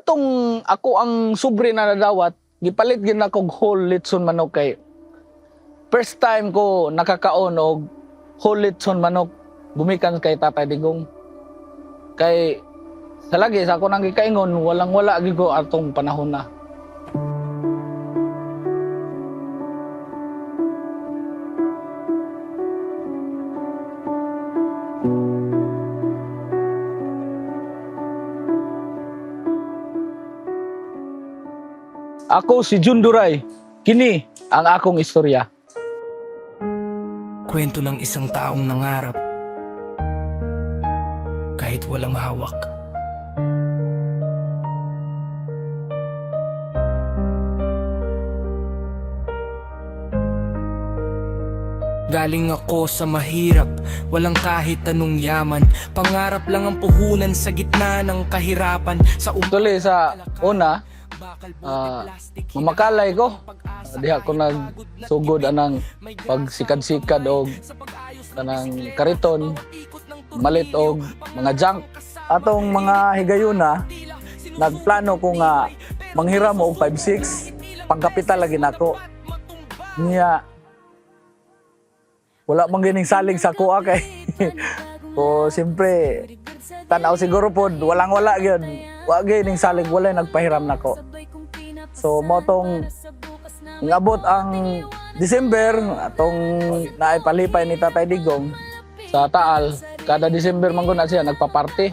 Motong ako ang sobre na nadawat, gipalit gid na kog whole litson manok kay first time ko nakakaon og whole litson manok gumikan kay Tatay Digong. Kay sa lagi sa ako nang gikaingon, walang-wala gid ko atong panahon na. Ako si Jun Duray. Kini ang akong istorya. Kwento ng isang taong nangarap kahit walang hawak. Galing ako sa mahirap, walang kahit anong yaman. Pangarap lang ang puhunan sa gitna ng kahirapan. Tuloy sa una, mamakalay ko. Diha ko nagsugod anang pagsikad-sikad og kanang kariton, malit og mga junk. Atong mga higayuna, nagplano ko nga manghiram og 5-6 pangkapital lagi nako. Niya wala man gining salig sa kuha kay o siyempre tanaw siguro pod walang-wala gyud. Wa gining salig, wala nagpahiram nako. So motong ngabot ang December atong naipalipay ni Tatay Digong sa Taal. Kada December man gud na siya nagpa-party.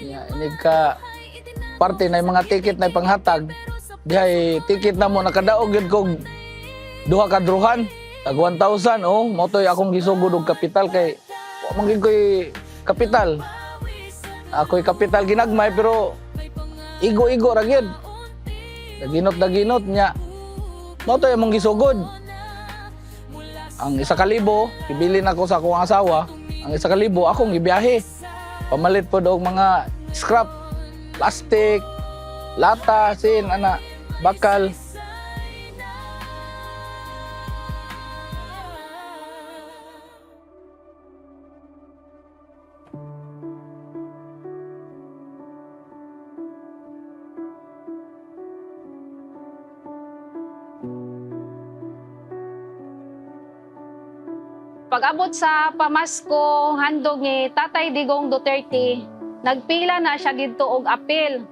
Inig ka party na mga ticket na panghatag. Dihay ticket na mo nakadaog gyud kog duha ka druhan. Tag 1,000 motoy akong gisugod og kapital kay wa man gyud koy kapital. Ako'y kapital ginagmay pero igo-igo ra gyud. Daginot niya. Motoy among gisugod. Ang 1,000 ibili na ko sa akong asawa. Ang 1,000 akong gibiyahe. Pamalit pod og mga scrap, plastic, lata, sin ana, bakal. Pag-abot sa pamasko, handog ni Tatay Digong Duterte, nagpila na siya dito og apil.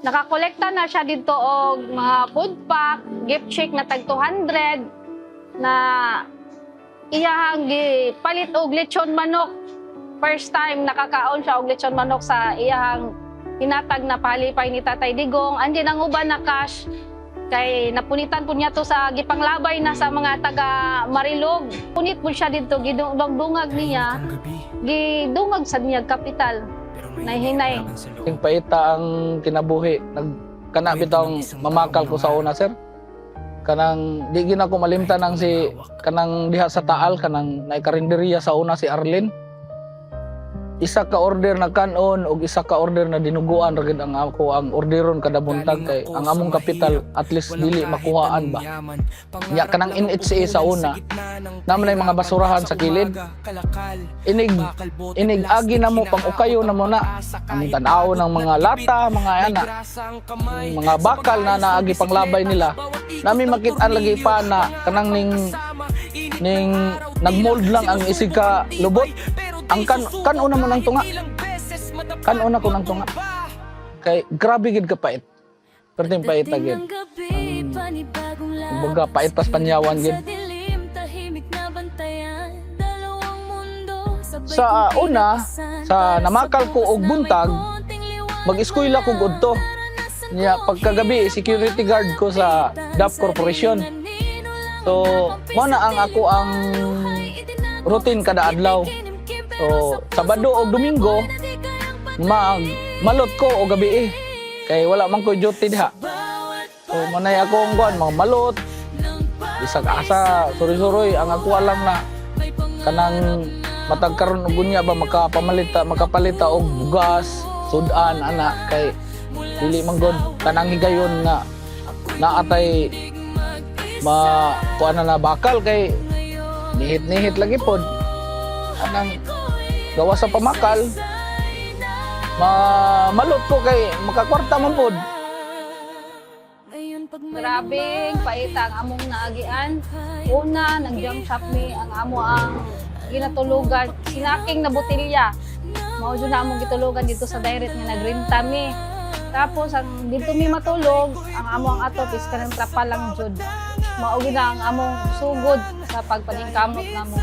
Nakakolekta na siya dito og mga food pack, gift check na tag 200 na iyahang gipalit og lechon manok. First time nakakaon siya og lechon manok sa iyahang hinatag na palipay ni Tatay Digong. Andi nang uban na cash kay napunitan po niya to sa gipanglabay na sa mga taga Marilog. Punit po siya dito, gidungag niya, gidungag sa niya kapital. Nahihinay. Ting paita ang kinabuhi. Kana bitang mamakal ko sa una, sir. Kanang di gina ko malimtan ang si kanang diha sa Taal, kanang naikarinderya sa una si Arlene. Isa ka order na kanon og isa ka order na dinuguan ra gid ang ako ang orderon kada buntag kay ang among kapital at least dili makuhaan ba. Nya kanang NHA sa una naman ay mga basurahan sa kilid. Inig agi na mo pang-ukayo na mo na ang tan-aw ng mga lata, mga ana, mga bakal na naagi panglabay nila. Nami makit-an lagi pa na kanang ning nagmold lang ang isig ka lubot. Ang kanuna mo ng tunga. Kanuna ko ng tunga. Kay grabe gid ka pait. Perting pait gid. Kumbaga pait pas panyawan gid. Sa una, sa namakal ko og buntag, mag-eskwela ko gudto. Nya pagkagabi security guard ko sa DAP Corporation. So, mo na ang ako ang routine kada adlaw. So, Sabado o Domingo, malot ko o gabi kay wala man ko duty diha. So, manay ako ang kuan, mga malot, isag asa, suri-suroy, ang ako alam na kanang matag karon og gunya ba makapalita og bugas, sudan ana kay dili man gud kanang higayon nga naatay kuan na bakal kay nihit-nihit lagi pod anang gawa sa pamakal malot ko kay makakwarta man pod. Grabing paita ang among naagian. Una, nag-jump shop mi ang amo ang ginatulugan. Sinaking na botilya. Mao jud na among gitulugan dito sa direct nga nagrenta mi. Tapos ang dito mi matulog, ang amo ang ato piskan trapa lang jud. Mao gid na ang among sugod sa pagpaningkamot namo.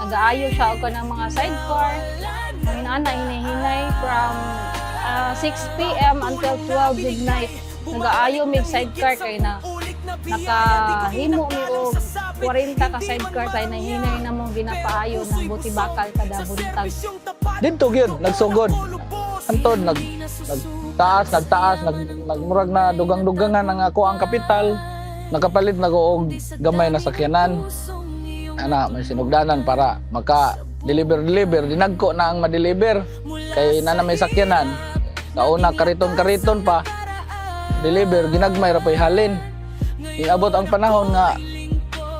Nag-aayo siya og kanang mga sidecar. Hinana hinahinay from 6 p.m. until 12 midnight. Nag-aayo mig sidecar kay na nakahimo mi og 40 ka sidecar tay nahinay na mong ginapaayo ng buti bakal kada buntag. Dito gyud nagsugod. Anton nagtaas, nagmurag na dugang-dugangan ang ako ang kapital. Nakapalit na ko og gamay na sakyanan. Ana, may sinugdanan para maka-deliver. Dinagko na ang ma-deliver. Kay na may sakyanan. Kauna kariton-kariton pa. Deliver, ginagmay ra pa'y halin. Iabot ang panahon nga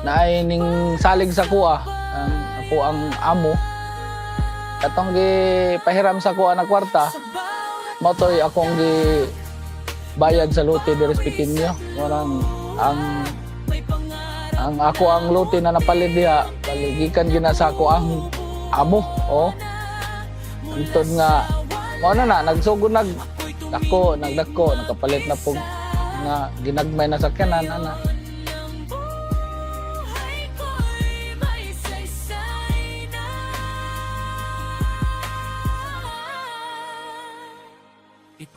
naay ning salig sa kuha. Ako ang amo. Katong gipahiram sa kuha na kwarta. Motoy akong bayad sa lote de Pequeño. Warang ang ako ang lote na napalit diha, paligikan gina sa ako ang amo. Oh. Itod nga mao na nagsugod nagdako, nakapalit na pug nga ginagmay na sakyanan ana.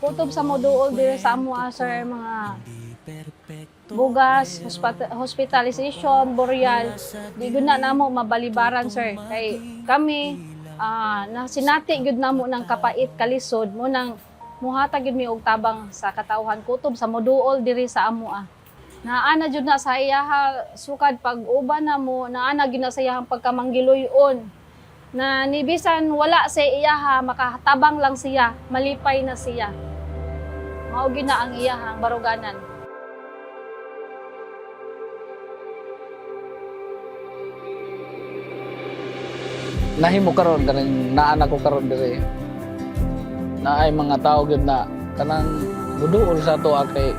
Kutob sa moduol dire sa amo sir mga bugas, hospitalization, burial. Di gud na namo mabalibaran sir. Kay kami na sinati gyud namo ng kapait kalisod mo nang muhatag gyud mi og tabang sa katawhan kutob sa moduol diri sa amo Naana jud na sa iyaha sukad pag uban namo, naana gyud na sa iyahang pagkamanggiloyon. Na nibisan wala sa iyaha makatabang lang siya, malipay na siya. Mao gyud na ang iyahang baruganan. Nahimo karon kanang naanak ko karon diri. Naay mga tao gyud na kanang buduol sa to kay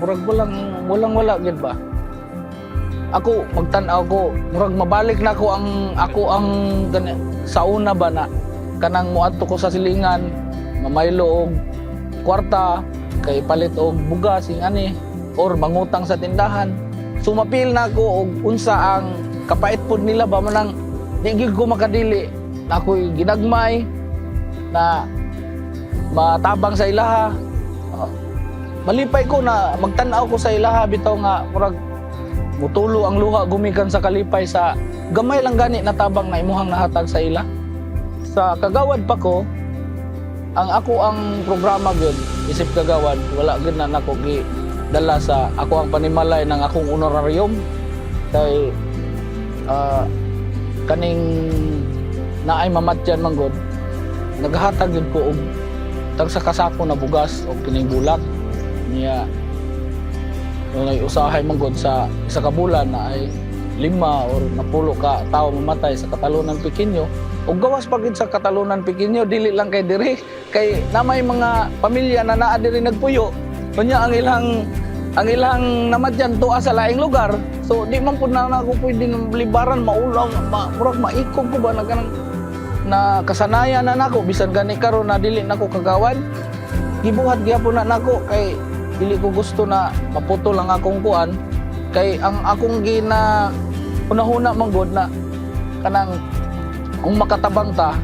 murag walang wala gyud ba. Ako magtan-aw ko murag mabalik na ako ang sa una ba na kanang muadto ko sa silingan mamaylo og kwarta kay palit og bugas ani or mangutang sa tindahan. Sumapil na ako og unsa ang kapait pod nila ba manang di gyud ko makadili na ako'y ginagmay na matabang sa ilaha. Malipay ko na magtan-aw ko sa ilaha bitaw nga murag mutulo ang luha gumikan sa kalipay sa gamay lang gani na tabang na imuhang nahatag sa ila. Sa kagawad pa ko ang programa gyud isip kagawad wala gyud na nako gi dala sa ako ang panimalay ng akong honorarium kay kaning naay mamatyan man gud naghatag gyud ko og tag sa kasako na bugas og kining bulak niya ngay usahay man gud sa isa ka bulan na ay 5 or 10 ka tawo mamatay sa Katalunan Pequeño ug gawas pa gid sa Katalunan Pequeño dili lang kay diri kay namay mga pamilya na naa diri nagpuyo kunya ang ilang namatyan tuwa sa laing lugar so di man pud na ako pwede libaran maulaw murag maikog ko ba na kanang na kasanayan na nako bisan gani karon na dili nako kagawad gibuhat gyapon na nako kay dili ko gusto na maputol ang akong kuan kay ang akong gina hunahuna man gud na kanang kung makatabang ta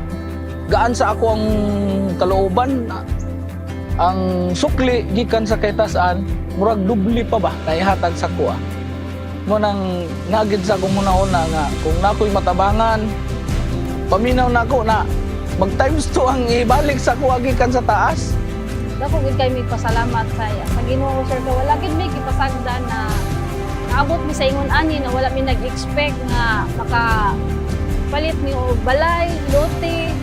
gaan sa ako ang kalooban na ang sukli gikan sa kaytasan murag dubli pa ba naihatag sa kuha mo nang nagid sa akong hunahuna nga kung nakoy matabangan paminaw nako na mag times 2 ang ibalik sa kuha gikan sa taas. Dako gid kay mi pasalamat sa Ginoo sir kay wala gid mi gipasagdan na naabot mi sa ingon ani na wala mi nag-expect nga palit mi og balay, lote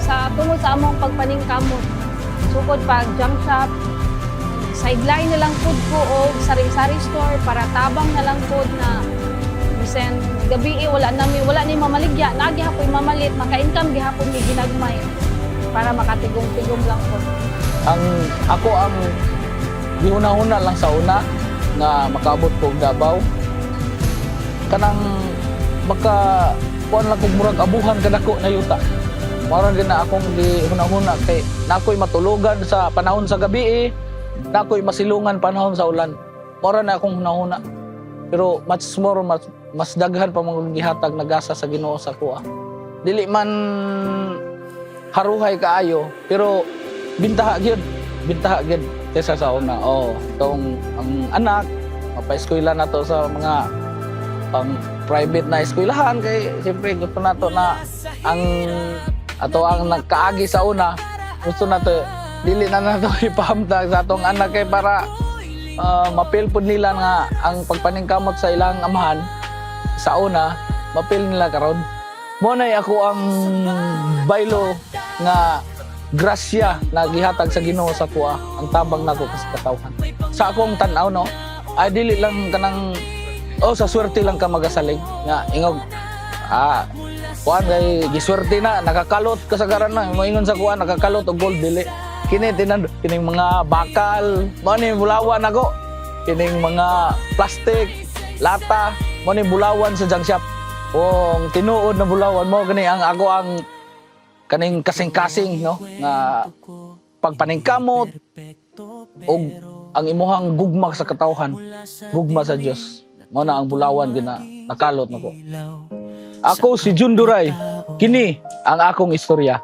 sa tungod sa among pagpaningkamot. Sukod pag jump shop, sideline na lang food ko og sari-sari store para tabang na lang food na bisan gabi wala ni mamaligya, nagi hapoy mamalit, maka-income gihapon mi ginagmay. para makatigong-tigong lang po. Ako ang gihuna-huna lang sa una nga makaabot ko og Davao. Kanang maka kuan lang kog murag abuhan kadako na yuta. Mao din na akong gihuna-huna kay nakoy matulugan sa panahon sa gabi nakoy masilungan panahon sa ulan. Mao na akong hunahuna. Pero mas daghan pa mga gihatag nagasa sa Ginoo sa kuha. Dili man haruhay kaayo pero bintaha gyud kaysa sa una. Itong ang anak mapa-eskwela na to sa mga pang private na eskwelahan kay siyempre gusto nato na ang nagkaagi sa una gusto nato dili na nato ipahamtag sa atong anak kay para mapil pud nila nga ang pagpaningkamot sa ilang amahan sa una mapil nila karon. Mo nay ako ang baylo nga grasya na gihatag sa Ginoo sa kuha ang tabang nako sa katawhan. Sa akong tan-aw no ay dili lang kanang sa swerte lang ka magasalig nga ingog kuan kay giswerte na nakakalot kasagaran na moingon sa kuan nakakalot og gold dili kini kining mga bakal mo ni bulawan ako kining mga plastic lata mo ni bulawan sa junk shop ang tinuod na bulawan mo gani ang ako ang kaning kasing-kasing no nga pagpaningkamot og ang imuhang gugma sa katawhan gugma sa Dios mo na ang bulawan gina nakalot nako. Ako si Jun Duray. Kini ang akong istorya.